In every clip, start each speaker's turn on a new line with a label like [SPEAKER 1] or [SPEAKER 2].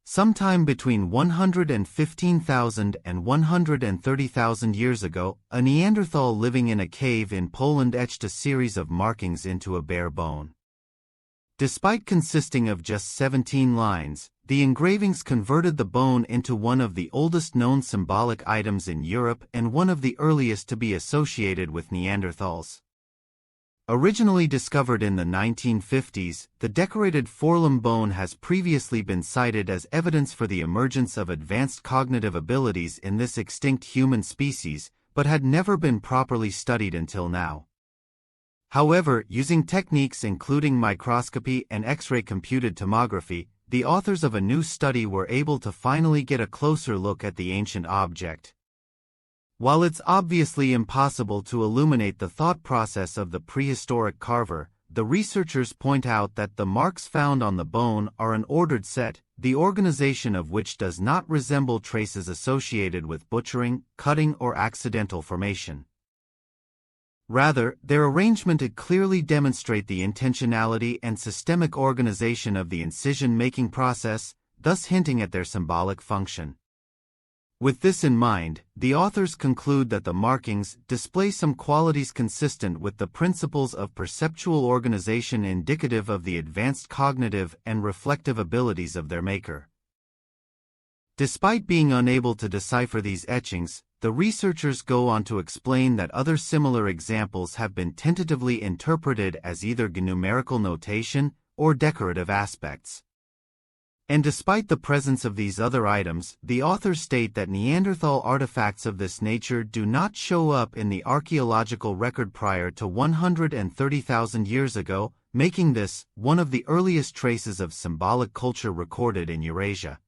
[SPEAKER 1] Sometime between 115,000 and 130,000 years ago, a Neanderthal living in a cave in Poland etched a series of markings into a bare bone. Despite consisting of just 17 lines, the engravings converted the bone into one of the oldest known symbolic items in Europe and one of the earliest to be associated with Neanderthals. Originally discovered in the 1950s, the decorated forelimb bone has previously been cited as evidence for the emergence of advanced cognitive abilities in this extinct human species, but had never been properly studied until now. However, using techniques including microscopy and X-ray computed tomography, the authors of a new study were able to finally get a closer look at the ancient object. While it's obviously impossible to illuminate the thought process of the prehistoric carver, the researchers point out that the marks found on the bone are an ordered set, the organization of which does not resemble traces associated with butchering, cutting, or accidental formation. Rather, their arrangement clearly demonstrate the intentionality and systemic organization of the incision-making process, thus hinting at their symbolic function. With this in mind, the authors conclude that the markings display some qualities consistent with the principles of perceptual organization indicative of the advanced cognitive and reflective abilities of their maker. Despite being unable to decipher these etchings, the researchers go on to explain that other similar examples have been tentatively interpreted as either numerical notation or decorative aspects. And despite the presence of these other items, the authors state that Neanderthal artifacts of this nature do not show up in the archaeological record prior to 130,000 years ago, making this one of the earliest traces of symbolic culture recorded in Eurasia.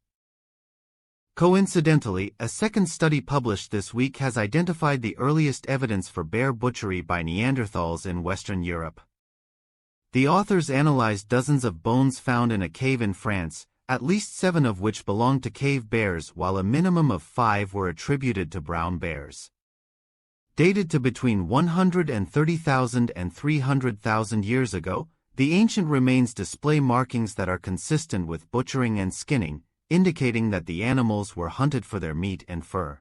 [SPEAKER 1] Coincidentally, a second study published this week has identified the earliest evidence for bear butchery by Neanderthals in Western Europe. The authors analyzed dozens of bones found in a cave in France, at least 7 of which belonged to cave bears, while a minimum of 5 were attributed to brown bears. Dated to between 130,000 and 300,000 years ago, the ancient remains display markings that are consistent with butchering and skinning, indicating that the animals were hunted for their meat and fur.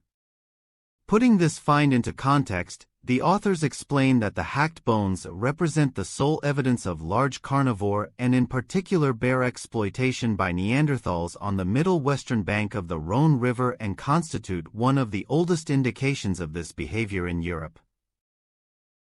[SPEAKER 1] Putting this find into context, the authors explain that the hacked bones represent the sole evidence of large carnivore and in particular bear exploitation by Neanderthals on the middle western bank of the Rhone River and constitute one of the oldest indications of this behavior in Europe.